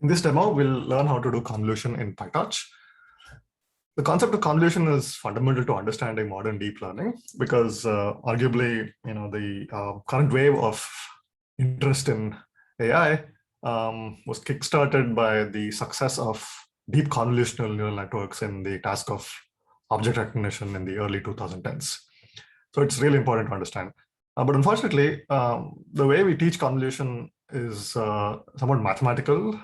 In this demo, we'll learn how to do convolution in PyTorch. The concept of convolution is fundamental to understanding modern deep learning because arguably, the current wave of interest in AI was kickstarted by the success of deep convolutional neural networks in the task of object recognition in the early 2010s. So it's really important to understand. But unfortunately, the way we teach convolution is somewhat mathematical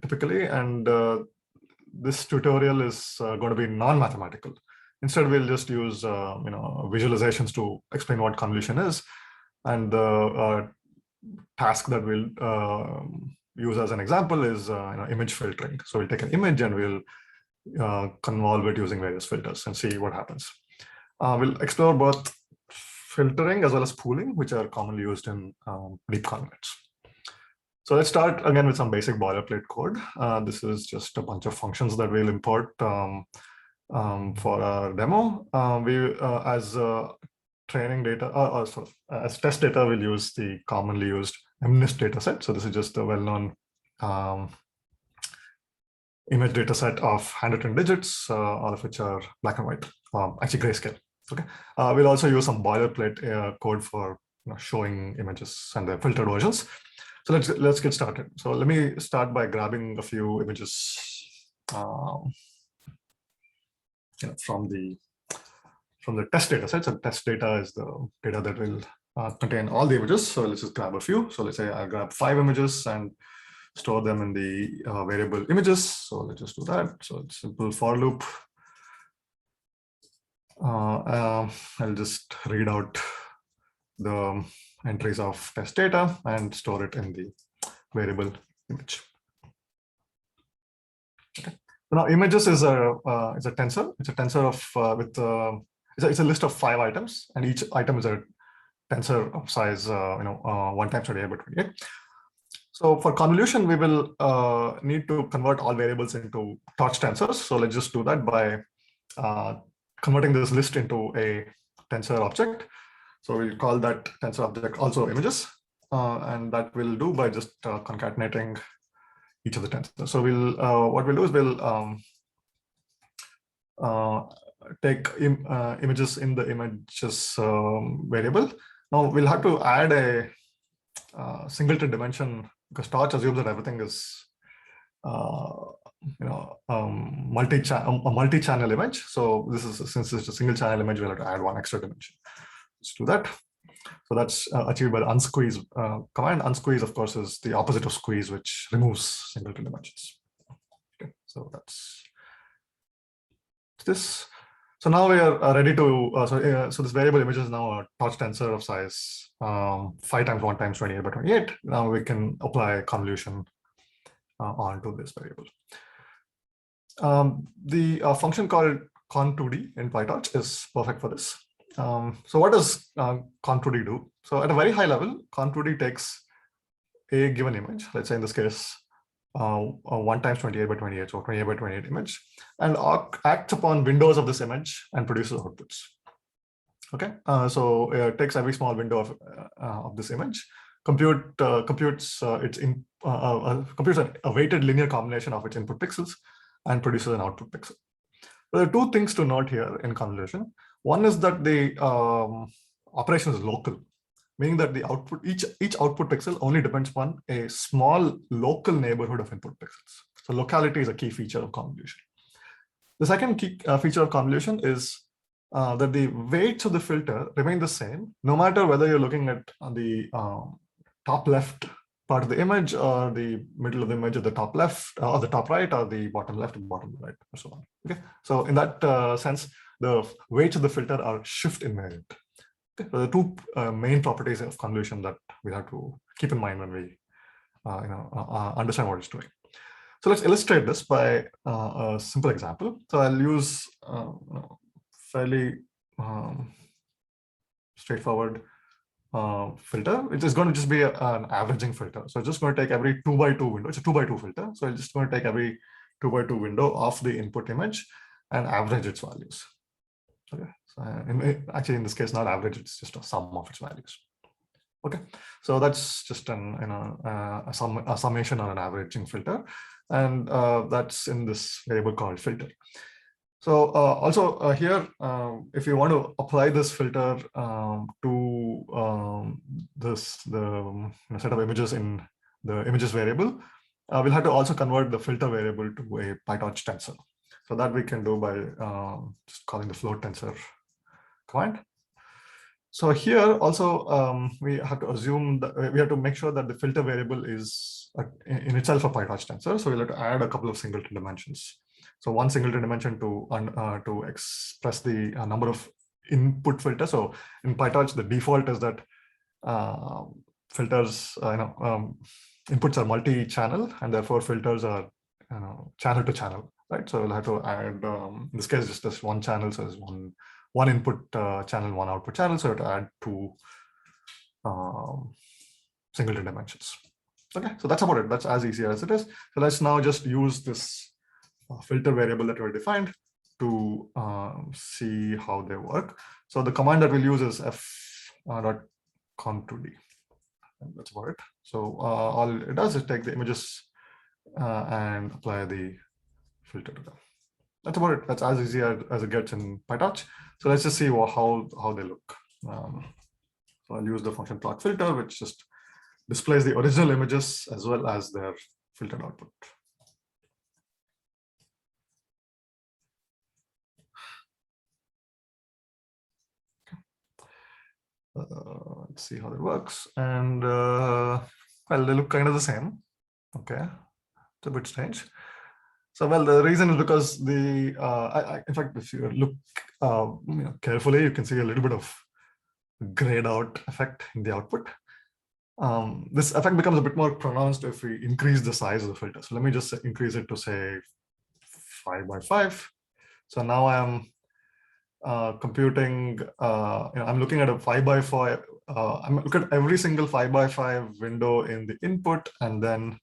typically, and this tutorial is going to be non-mathematical. Instead, we'll just use visualizations to explain what convolution is, and the task that we'll use as an example is image filtering. So we'll take an image and we'll convolve it using various filters and see what happens. We'll explore both filtering as well as pooling, which are commonly used in deep convolutions. So let's start again with some basic boilerplate code. This is just a bunch of functions that we'll import for our demo. As training data, as test data, we'll use the commonly used MNIST data set. So this is just a well-known image data set of handwritten digits, all of which are black and white, actually grayscale. Okay. We'll also use some boilerplate code for showing images and their filtered versions. So let's get started. So let me start by grabbing a few images from the test data set. So test data is the data that will contain all the images. So let's just grab a few. So let's say I grab 5 images and store them in the variable images. So let's just do that. So it's simple for loop. I'll just read out the entries of test data and store it in the variable image. Okay. So now images is a tensor. It's a tensor of it's a list of 5 items, and each item is a tensor of size 1 times 28 by 28. So for convolution, we will need to convert all variables into torch tensors. So let's just do that by converting this list into a tensor object. So we'll call that tensor object also images, and that we'll do by just concatenating each of the tensors. So we'll what we'll do is we'll take images in the images variable. Now we'll have to add a singleton dimension because torch assumes that everything is multi-channel image. So this is, since it's a single channel image, we'll have to add one extra dimension. Let's do that. So that's achieved by the unsqueeze command. Unsqueeze, of course, is the opposite of squeeze, which removes singleton dimensions. Okay, so that's this. So now we are ready to, so this variable image is now a torch tensor of size 5 times 1 times 28 by 28. Now we can apply convolution onto this variable. The function called con2d in PyTorch is perfect for this. So what does con2d do? So at a very high level, con2d takes a given image, let's say in this case, 1 times 28 by 28, so 28 by 28 image, and acts upon windows of this image and produces outputs. Okay, so it takes every small window of this image, computes a weighted linear combination of its input pixels, and produces an output pixel. There are 2 things to note here in convolution. One is that the operation is local, meaning that the output, each output pixel only depends upon a small local neighborhood of input pixels. So locality is a key feature of convolution. The second key feature of convolution is that the weights of the filter remain the same, no matter whether you're looking at the top left part of the image, or the middle of the image, or the top left, or the top right, or the bottom left, or bottom right, or so on. Okay, so in that sense, the weights of the filter are shift invariant. Okay. So the 2 main properties of convolution that we have to keep in mind when we understand what it's doing. So let's illustrate this by a simple example. So I'll use fairly straightforward filter. It is going to just be an averaging filter. So it's just going to take every 2 by 2 window. It's a 2 by 2 filter. So it's just going to take every 2 by 2 window of the input image and average its values. Okay. So actually, in this case, not average, it's just a sum of its values. Okay, so that's just an a summation or an averaging filter, and that's in this variable called filter. So also here, if you want to apply this filter to the set of images in the images variable, we'll have to also convert the filter variable to a PyTorch tensor. So that we can do by just calling the float tensor command. So here also we have to assume that we have to make sure that the filter variable is in itself a PyTorch tensor. So we'll have to add a couple of singleton dimensions. So one singleton dimension to express the number of input filters. So in PyTorch, the default is that filters, inputs are multi-channel, and therefore filters are channel to channel, right? So we'll have to add in this case just this one channel, so there's one input channel, one output channel. So to add two singleton dimensions. Okay, so that's about it. That's as easy as it is. So let's now just use this filter variable that we defined to see how they work. So the command that we'll use is f.conv2d. And that's about it. So all it does is take the images and apply the filter to them. That's about it. That's as easy as it gets in PyTorch. So let's just see how they look. So I'll use the function plot filter, which just displays the original images as well as their filtered output. Let's see how that works. And well, they look kind of the same. Okay, it's a bit strange. So, well, the reason is because the, in fact, if you look carefully, you can see a little bit of grayed out effect in the output. This effect becomes a bit more pronounced if we increase the size of the filter. So let me just increase it to say 5 by 5. So now I'm computing, I'm looking at a 5 by 5. I'm looking at every single 5 by 5 window in the input and then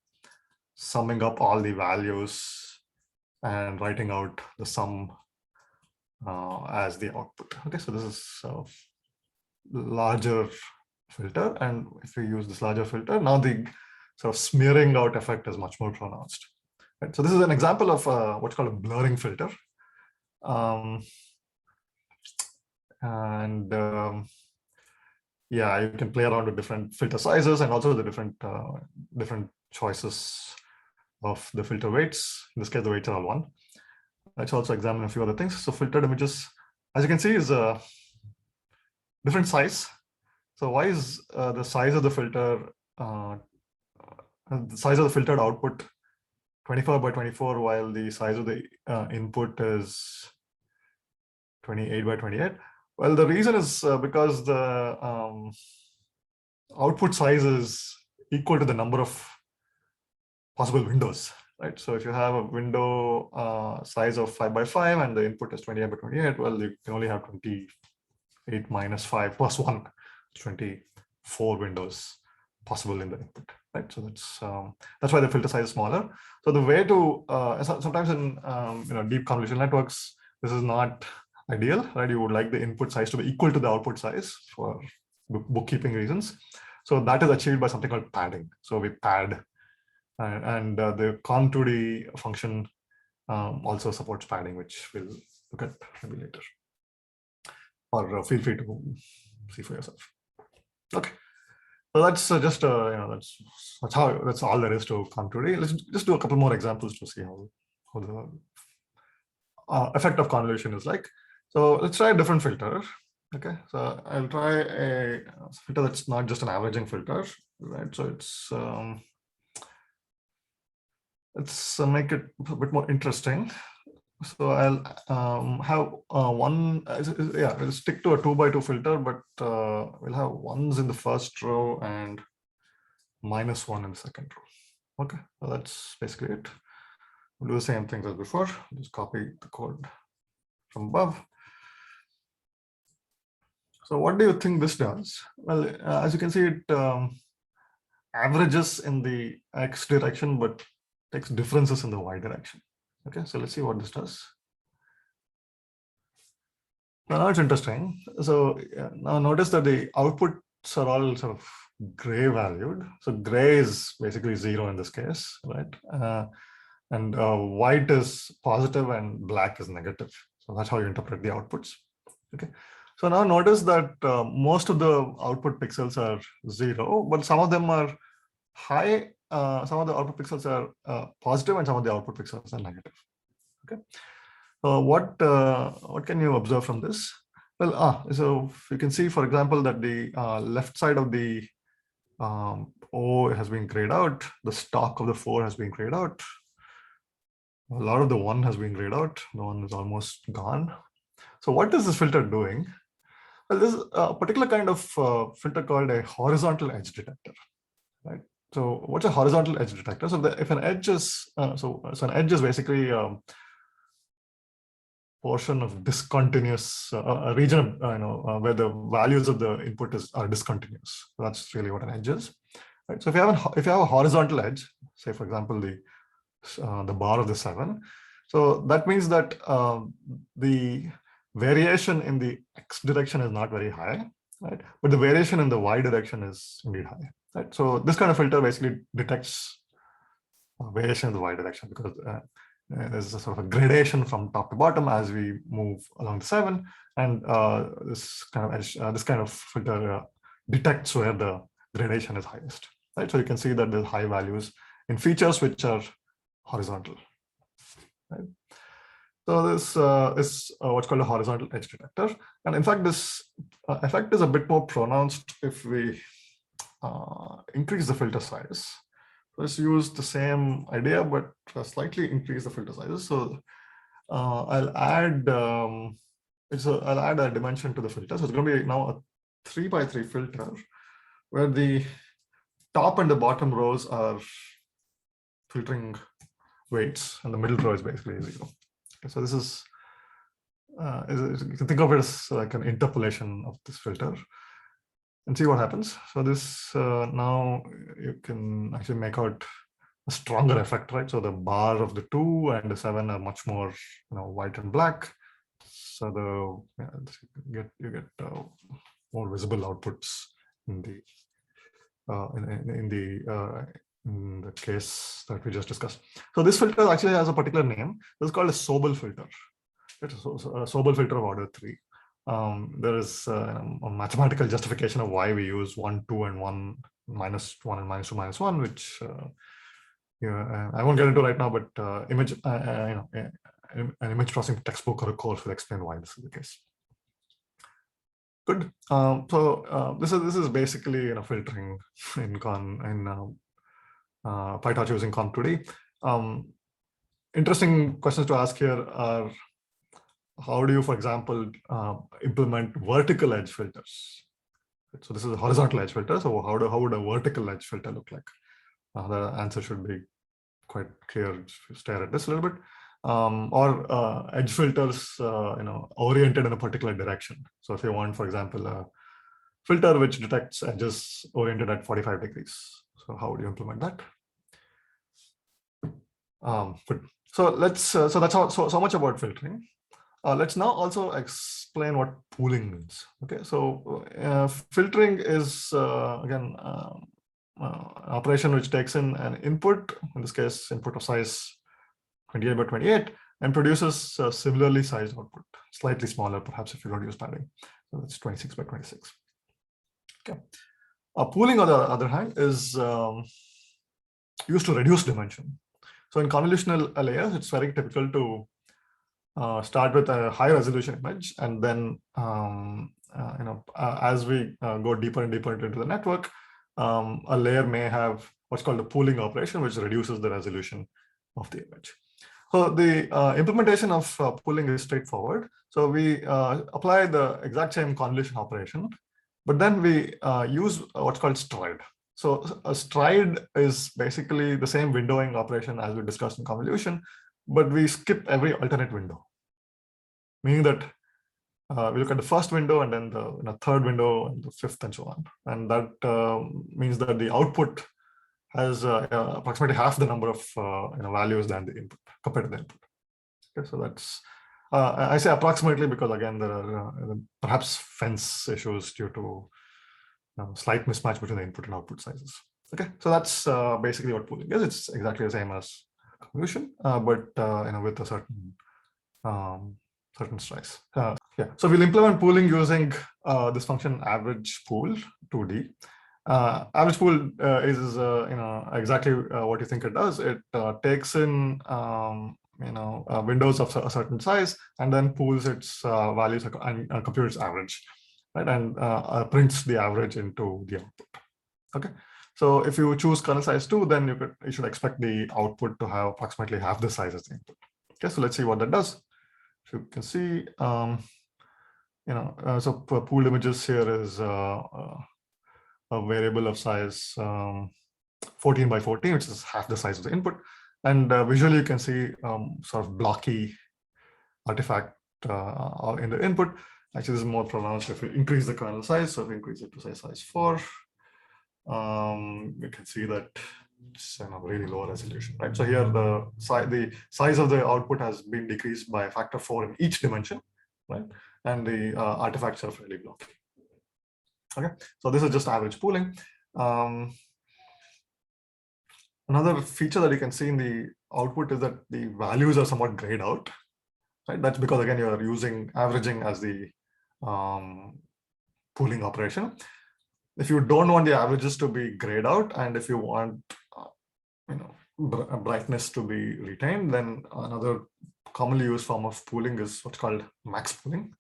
summing up all the values and writing out the sum as the output. Okay, so this is a larger filter, and if we use this larger filter, now the sort of smearing out effect is much more pronounced. Right? So this is an example of what's called a blurring filter. Yeah, you can play around with different filter sizes and also the different choices of the filter weights. In this case, the weights are all 1. Let's also examine a few other things. So filtered images, as you can see, is a different size. So why is the size of the filter, the size of the filtered output 24 by 24, while the size of the input is 28 by 28? Well, the reason is because the output size is equal to the number of possible windows, right? So if you have a window size of 5 by 5 and the input is 28 by 28, well, you can only have 28 minus 5 plus 1, 24 windows possible in the input, right? So that's why the filter size is smaller. So the way to sometimes in deep convolutional networks, this is not ideal, right? You would like the input size to be equal to the output size for bookkeeping reasons. So that is achieved by something called padding. So we pad, and the conv2d function also supports padding, which we'll look at maybe later. Or feel free to see for yourself. Okay, so that's just that's all there is to conv2d. Let's just do a couple more examples to see how the effect of convolution is like. So let's try a different filter. Okay, so I'll try a filter that's not just an averaging filter, right? So let's make it a bit more interesting. So I'll have we'll stick to a 2 by 2 filter, but we'll have 1s in the first row and -1 in the second row. Okay, so that's basically it. We'll do the same things as before. Just copy the code from above. So what do you think this does? Well, as you can see, it averages in the X direction, but takes differences in the Y direction. Okay, so let's see what this does. Now it's interesting. So now notice that the outputs are all sort of gray valued. So gray is basically 0 in this case, right? And white is positive and black is negative. So that's how you interpret the outputs. Okay. So now notice that most of the output pixels are 0, but some of them are high. Some of the output pixels are positive, and some of the output pixels are negative. Okay. What can you observe from this? Well, so you can see, for example, that the left side of the O has been grayed out. The stock of the 4 has been grayed out. A lot of the 1 has been grayed out. The 1 is almost gone. So what is this filter doing? Well, this is a particular kind of filter called a horizontal edge detector, right? So what's a horizontal edge detector? So if an edge is, so an edge is basically portion of discontinuous, a region of, where the values of the input are discontinuous. So that's really what an edge is, right? So if you have a horizontal edge, say for example the bar of the 7, so that means that the variation in the x direction is not very high, right? But the variation in the y direction is indeed high, right? So this kind of filter basically detects variation in the y direction, because there's a sort of a gradation from top to bottom as we move along the 7, and this kind of filter detects where the gradation is highest, right? So you can see that there's high values in features which are horizontal, right? So this is what's called a horizontal edge detector, and in fact this effect is a bit more pronounced if we increase the filter size. Let's use the same idea, but slightly increase the filter sizes. So I'll add I'll add a dimension to the filter. So it's going to be now a 3x3 filter, where the top and the bottom rows are filtering weights, and the middle row is basically 0. Okay, so this is you can think of it as like an interpolation of this filter, and see what happens. So this now you can actually make out a stronger effect, right? So the bar of the 2 and the 7 are much more, white and black. So you get more visible outputs in the case that we just discussed. So this filter actually has a particular name. This is called a Sobel filter. It's a Sobel filter of order 3. There is a mathematical justification of why we use 1, 2, and 1, -1 and -2, -1, which I won't get into right now, but an image processing textbook or a course will explain why this is the case. Good. So this is basically filtering in PyTorch using conv2d. Interesting questions to ask here are, how do you, for example, implement vertical edge filters? So this is a horizontal edge filter. So how would a vertical edge filter look like? The answer should be quite clear if you stare at this a little bit. Or edge filters, oriented in a particular direction. So if you want, for example, a filter which detects edges oriented at 45 degrees. So how would you implement that? Good. So let's. So that's so much about filtering. Let's now also explain what pooling means. Okay, so filtering is again an operation which takes in an input, in this case input of size 28 by 28, and produces a similarly sized output, slightly smaller perhaps if you don't use padding. So that's 26 by 26. Okay. Pooling, on the other hand, is used to reduce dimension. So in convolutional layers, it's very typical to start with a high resolution image, and then as we go deeper and deeper into the network, a layer may have what's called a pooling operation, which reduces the resolution of the image. So the implementation of pooling is straightforward. So we apply the exact same convolution operation, but then we use what's called stride. So a stride is basically the same windowing operation as we discussed in convolution, but we skip every alternate window, meaning that we look at the first window and then the third window and the fifth and so on. And that means that the output has approximately half the number of values than the input compared to the input. Okay, so that's I say approximately because again there are perhaps fence issues due to slight mismatch between the input and output sizes. Okay, so that's basically what pooling is. It's exactly the same as convolution, but with a certain size. Yeah, so we'll implement pooling using this function average pool 2D. Average pool is exactly what you think it does. It takes in windows of a certain size and then pools its values and computes average, right? And prints the average into the output. Okay, so if you choose kernel size 2, then you should expect the output to have approximately half the size as the input. Okay, so let's see what that does. So you can see, so pooled images here is a variable of size 14 by 14, which is half the size of the input. And visually, you can see sort of blocky artifact in the input. Actually, this is more pronounced if we increase the kernel size. So if we increase it to say size 4, we can see that it's really low resolution, right? So here the size of the output has been decreased by a factor 4 in each dimension, right? And the artifacts are fairly blocky. Okay, so this is just average pooling. Another feature that you can see in the output is that the values are somewhat grayed out, right? That's because, again, you're using averaging as the pooling operation. If you don't want the averages to be grayed out, and if you want brightness to be retained, then another commonly used form of pooling is what's called max pooling.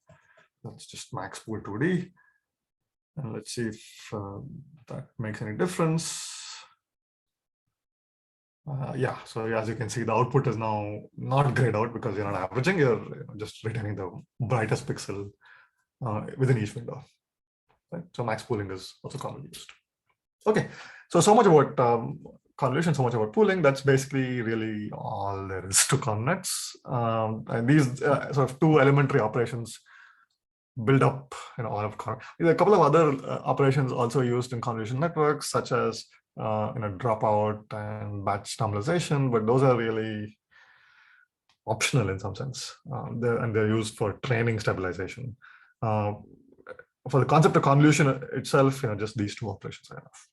That's just max pool 2D. And let's see if that makes any difference. Yeah, so as you can see, the output is now not grayed out because you're not averaging, you're just retaining the brightest pixel within each window. Right? So max pooling is also commonly used. Okay, so much about convolution, so much about pooling. That's basically really all there is to connects. And these sort of two elementary operations build up all of a couple of other operations also used in convolution networks, such as dropout and batch normalization, but those are really optional in some sense, they're used for training stabilization. For the concept of convolution itself, just these two operations are enough.